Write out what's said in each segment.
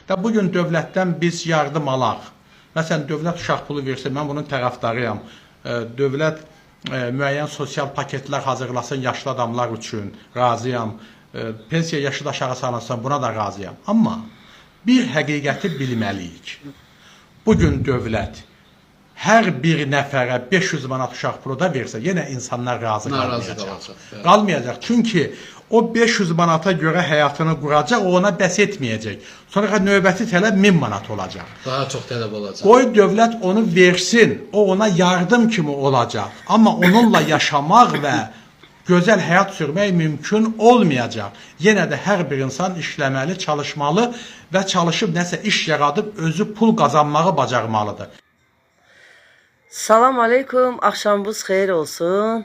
Və bugün dövlətdən biz yardım alaq. Məsələn, dövlət uşaq pulu versə, mən bunun tərəfdarıyam. Dövlət müəyyən sosial paketlər hazırlasın yaşlı adamlar üçün, razıyam. Pensiya yaşı da aşağı salınsın, buna da razıyam. Amma bir həqiqəti bilməliyik. Bugün dövlət hər bir nəfərə 500 manat uşaq pulu da versə, yenə insanlar razı qalmayacaq. Qalmayacaq. Çünki o 500 manata görə həyatını quracaq, o ona bəs etməyəcək. Sonra növbəti tələb 1000 manat olacaq. Daha çox tələb olacaq. Qoy dövlət onu versin, o ona yardım kimi olacaq. Amma onunla yaşamaq və gözəl həyat sürmək mümkün olmayacaq. Yenə də hər bir insan işləməli, çalışmalı və çalışıb nəsə iş yaradıb özü pul qazanmağı bacarmalıdır. Salam aleykum, axşamınız xeyir olsun.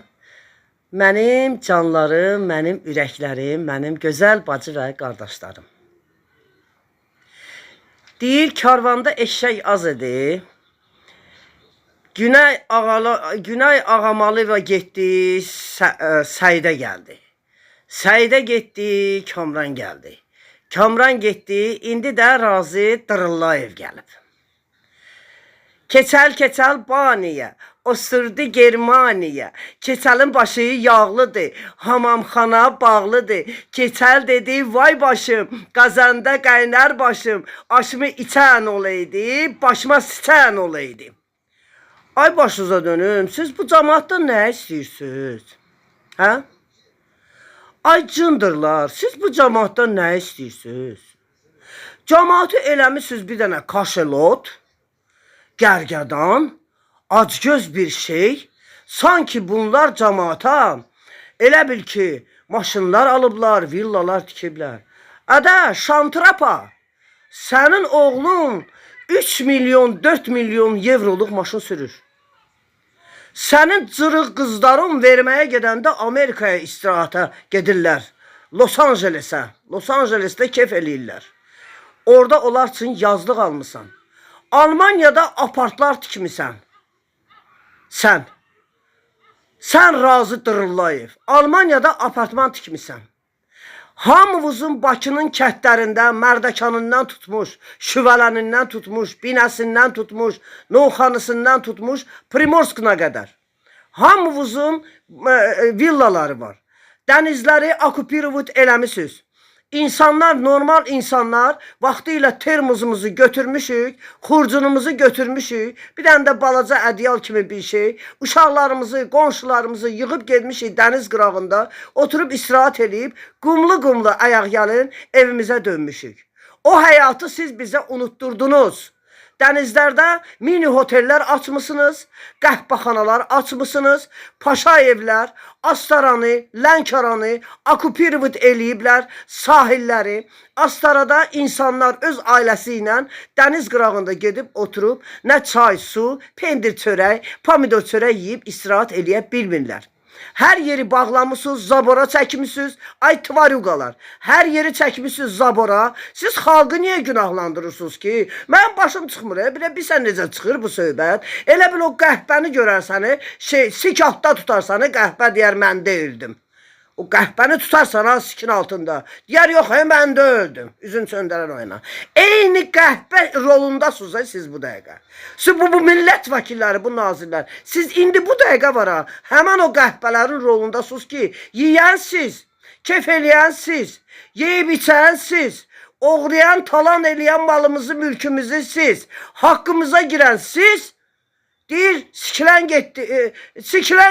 Mənim canlarım, mənim ürəklərim, mənim gözəl bacı və qardaşlarım. Deyir, karvanda eşək az idi. Günay Ağamalı və getdi, Səidə gəldi. Səidə getdi, Kamran gəldi. Kamran getdi, indi də Razi Dırıllayev gəlib. Keçəl baniyə, osurdu Germaniyə. Keçəlin başı yağlıdır, hamamxana bağlıdır. Keçəl dedi, vay başım, qazanda qaynar başım. Aşımı içən olaydı, başıma sıçən olaydı. Ay başınıza dönüm, siz bu cəmaatdan nə istəyirsiniz? Hə? Ay cındırlar, siz bu cəmaatdan nə istəyirsiniz? Cəmaatı eləmişsiniz bir dənə kaşelot, gərgədan, acgöz bir şey, sanki bunlar cəmaata, elə bil ki, maşınlar alıblar, villalar tikiblər. Ədə, şantrapa, sənin oğlun 3 milyon, 4 milyon evroluq maşın sürür. Sənin cırıq qızların verməyə gedəndə Amerikaya istirahata gedirlər. Los Angeles'ə, Los Angeles'də kef eləyirlər. Orada onlar üçün yazlıq almışsan. Almanya'da apartlar tikmisən. Sən Razi Dırıllayev. Almanya'da apartman tikmisən. Hamımızın Bakının kətlərində Mərdəkanından tutmuş, Şüvələnindən tutmuş, Binəsindən tutmuş, Novxanısından tutmuş, Primorskuna qədər. Hamımızın villaları var. Dənizləri okupirovat eləmişsiniz. İnsanlar, normal insanlar vaxtı ilə termozumuzu götürmüşük, xurcunumuzu götürmüşük, bir dənə də balaca ədyal kimi bir şey, uşaqlarımızı, qonşularımızı yığıb gedmişik dəniz qırağında, oturub istirahat edib, qumlu ayaq gəlin evimizə dönmüşük. O həyatı siz bizə unutturdunuz. Dənizlərdə mini hoteller açmışsınız, qəhvəxanalar açmışsınız, paşa evlər, Astaranı, Lənkəranı okupirovat eləyiblər, sahilləri. Astarada insanlar öz ailəsi ilə dəniz qırağında gedib oturub, nə çay, su, pendir çörək, pomidor çörək yeyib istirahat eləyə bilmirlər. Hər yeri bağlamışsınız, zabora çəkmişsiniz, ay tvaruqalar. Hər yeri çəkmişsiniz zabora. Siz xalqı niyə günahlandırırsınız ki? Mənim başım çıxmır, bilsən necə çıxır bu söhbət? Elə bil o qəhbəni görərsəni, sikahda tutarsanı, qəhbə deyər, mən deyildim. O qəhbəni tutarsan, sikin altında. Deyər, yox, mən də öldüm. Üzün söndərən oyna. Eyni qəhbə rolundasınız siz bu dəqiqə. Siz bu millət vəkilləri, bu nazirlər. Siz indi bu dəqiqə var ha, həmən o qəhbələrin rolundasınız ki, yiyən siz, kef eləyən siz, yeyib içən siz, oğrayan, talan eləyən malımızı, mülkümüzü siz, haqqımıza girən siz, deyir, sikilən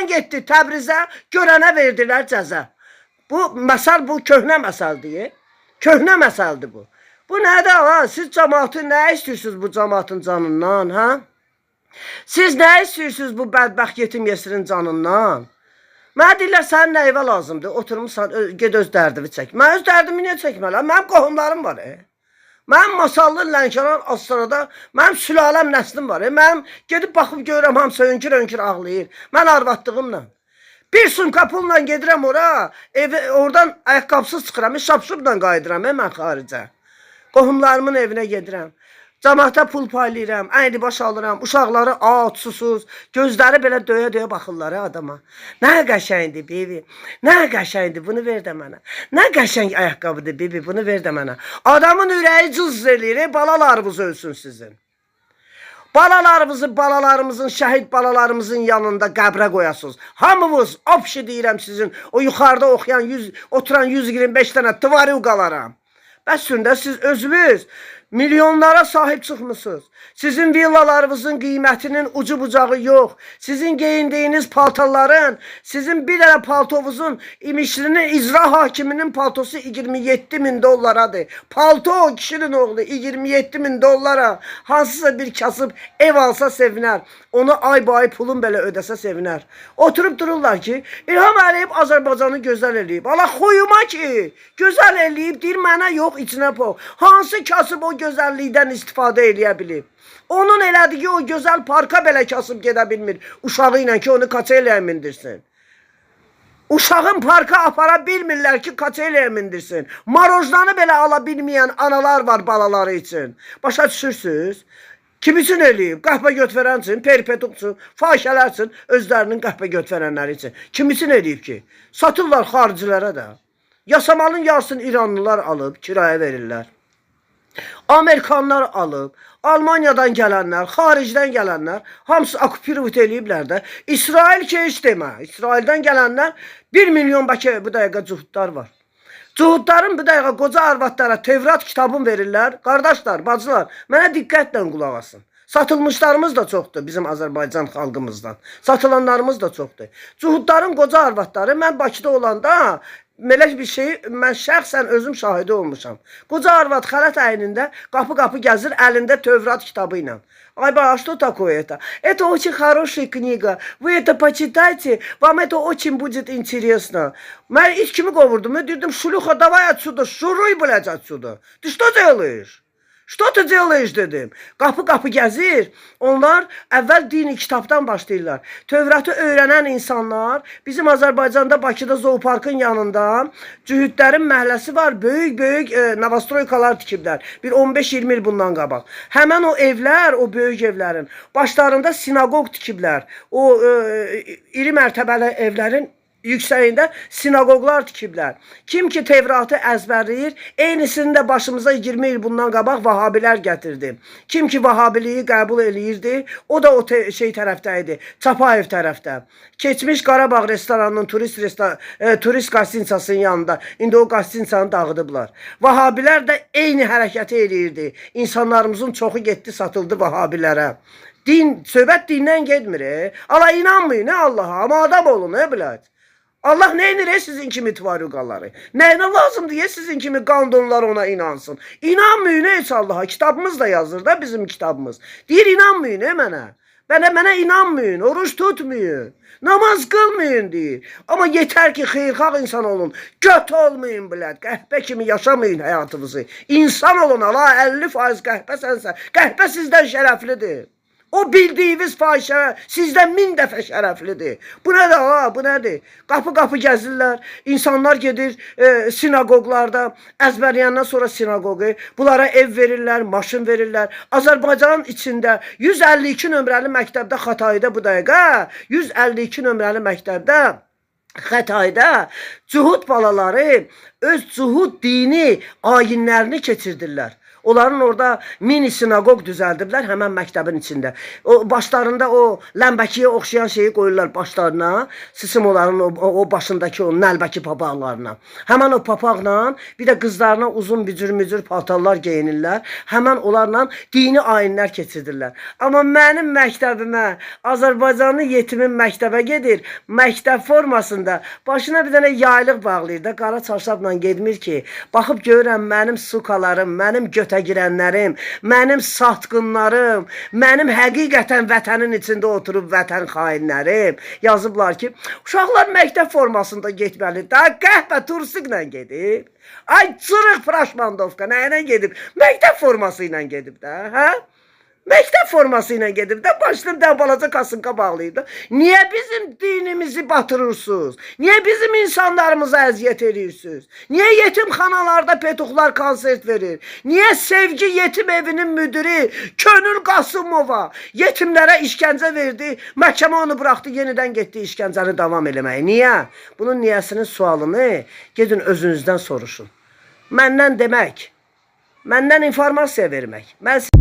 getdi Təbrizə, görənə verdilər cəza. Bu məsəl, bu köhnə məsəldir. Köhnə məsəldir bu. Bu nədir ha? Siz cəmaatı nə istəyirsiniz bu cəmaatın canından, ha? Siz nə istəyirsiniz bu bədbəxt yetim yesirin canından? Mənə deyirlər, sənin nəyivə lazımdır? Oturmuşsan, ged öz dərdini çək. Mən öz dərdimi niyə çəkmələm? Mənim qohumlarım var. Mənim Masallı, Lənkəran, Astarada, mənim sülaləm, nəslim var. Mənim gedib baxıb görürəm, hamısı önkür ağlayır. Mən arvadlığımla. Bir sumka pulla gedirəm ora, oradan ayaqqabısız çıxıram, şapşubla qayıdıram mən xaricə. Qohumlarımın evinə gedirəm. Cəmaata pul paylayıram, əyni baş alıram, uşaqları aç, susuz, gözləri belə döyə-döyə baxırlar adama. Nə qəşəngdir, bibi, nə qəşəngdir, bunu ver də mənə. Nə qəşəng ayaqqabıdır, bibi, bunu ver də mənə. Adamın ürəyi cız eləyir, balalarınız ölsün sizin. Balalarımızın, şəhid balalarımızın yanında qəbrə qoyasınız. Hamınız, opşi deyirəm sizin, o yuxarıda oturan 125 dənə tıvarı qalaram. Bəsündə siz özünüz milyonlara sahib çıxmısınız. Sizin villalarınızın qiymətinin ucu bucağı yox. Sizin geyindiyiniz paltarların, sizin bir dənə paltovuzun imişlinin icra hakiminin paltosu 27.000 dollaradır. Palto kişinin oğlu 27.000 dollara. Hansısa bir kasıb ev alsa sevinər. Onu ay pulun belə ödəsə sevinər. Oturub dururlar ki, İlham Əliyev Azərbaycanı gözəl eləyib. Allah xoyuma ki, gözəl eləyib, deyir mənə yox, içinə po. Hansı kasıb o gözəllikdən istifadə eləyə bilib? Onun elədiyi o gözəl parka belə kasıb gedə bilmir. Uşağı ilə ki, onu kaçeləyə mindirsin. Uşağın parka apara bilmirlər ki, kaçeləyə mindirsin. Marojdanı belə ala bilməyən analar var balaları üçün. Başa düşürsünüz? Kim üçün eləyib? Qəhvə götürən üçün, perpetuq üçün, fahişələr üçün, özlərinin qəhvə götürənləri üçün. Kim üçün eləyib ki? Satırlar xaricilərə də. Yasamalın yarısını İranlılar alıb, kiraya verirlər. Amerikanlar alıb, Almaniyadan gələnlər, xaricdən gələnlər, hamısı okupirut eləyiblər də. İsrail ki, heç demə. İsraildən gələnlər 1 milyon bəlkə bu dəqiqə cuhudlar var. Cuhudların bu dəqiqə qoca arvadlara Tevrat kitabını verirlər. Qardaşlar, bacılar, mənə diqqətlə qulaq asın. Satılmışlarımız da çoxdur bizim Azərbaycan xalqımızdan. Satılanlarımız da çoxdur. Cuhudların qoca arvadları, mən Bakıda olanda belə bir şey, mən şəxsən özüm şahidi olmuşam. Qoca arvad xələt əynində qapı-qapı gəzir, əlində Tövrat kitabı ilə. Ay ба, что такое это? Это очень хорошая книга. Вы это почитайте, вам это очень будет интересно. Mən ilk kimi qovurdum, dedim, Şuluxa, davay отсюда, şuruy biləcək отсюда. Ты что делаешь? Что ты делаешь dedim. Qapı-qapı gəzir. Onlar əvvəl dini kitabdan başlayırlar. Tövratı öyrənən insanlar bizim Azərbaycanda Bakıda zooparkın yanında cühudlərin məhəlləsi var. Böyük novostroykalar tikiblər. Bir 15-20 il bundan qabaq. Həmən o evlər, o böyük evlərin başlarında sinagog tikiblər. O iri mərtəbəli evlərin yüksəyində sinagoglar tikiblər. Kim ki Tevratı əzbərləyir, eynisini də başımıza 20 il bundan qabaq Vahabilər gətirdi. Kim ki Vahabiliyi qəbul eləyirdi, o da o tərəfdə idi, Çapayev tərəfdə. Keçmiş Qarabağ restoranının, turist qastinsasının yanında, indi o qastinsanı dağıdıblar. Vahabilər də eyni hərəkəti eləyirdi. İnsanlarımızın çoxu getdi, satıldı Vahabilərə. Söhbət dindən getmir. Allah inanmayın, nə Allaha, amma adam olun, nə bilət. Allah neynir sizin kimi tvarüqaları? Nəyinə lazımdır sizin kimi qandonlar ona inansın? İnanmayın heç Allaha. Kitabımız da yazır da bizim kitabımız. Deyir inanmayın mənə. Mənə inanmayın, oruç tutmayın. Namaz qılmayın deyir. Amma yetər ki xeyrxalq insan olun. Göt olmayın bilət. Qəhbə kimi yaşamayın həyatınızı. İnsan olun. Allah 50% qəhbə sənsə. Qəhbə sizdən şərəflidir. O bildiyiniz fahişə sizdən 1000 dəfə şərəflidir. Bu nədir ha? Bu nədir? Qapı-qapı gəzirlər. İnsanlar gedir sinagoglarda. Əzbərləyəndən sonra sinagogu. Bunlara ev verirlər, maşın verirlər. Azərbaycanın içində 152 nömrəli məktəbdə Xatayda bu dəqiqə 152 nömrəli məktəbdə Xətayda cuhud balaları öz cuhud dini ayinlərini keçirdirlər. Onların orada mini sinagog düzəldiblər həmən məktəbin içində. Başlarında o ləmbəkiyə oxşayan şeyi qoyurlar başlarına. Sısimoların o başındakı o nəlbəki papaqlarına. Həmən o papaqla bir də qızlarına uzun bücür paltarlar geyinirlər. Həmən onlarla dini ayinlər keçirdirlər. Amma mənim məktəbimə, Azərbaycanlı yetimin məktəbə gedir. Məktəb formasında başına bir dənə yaylıq bağlayır da, qara çarşabla gedmir ki. Baxıb görürəm mənim sukalarım, mənim götə girənlərim, mənim satqınlarım, mənim həqiqətən vətənin içində oturub vətən xainlərim yazıblar ki, uşaqlar məktəb formasında getməli. Daha qəhbə tursiklə gedib. Ay çırıq praşmandovka, nə ilə gedib? Məktəb forması ilə gedib də, hə? Məktəb forması ilə gedib də başını balaca kasınka bağlayıb da. Niyə bizim dinimizi batırırsınız? Niyə bizim insanlarımıza əziyyət edirsiniz? Niyə yetimxanalarda petuxlar konsert verir? Niyə Sevgi Yetim Evinin müdiri Könül Qasımova yetimlərə işgəncə verdi, məhkəmə onu buraxdı, yenidən getdi işgəncəni davam eləməyə? Niyə? Bunun niyəsinin sualını gedin özünüzdən soruşun. Məndən demək, məndən informasiya vermək. Mən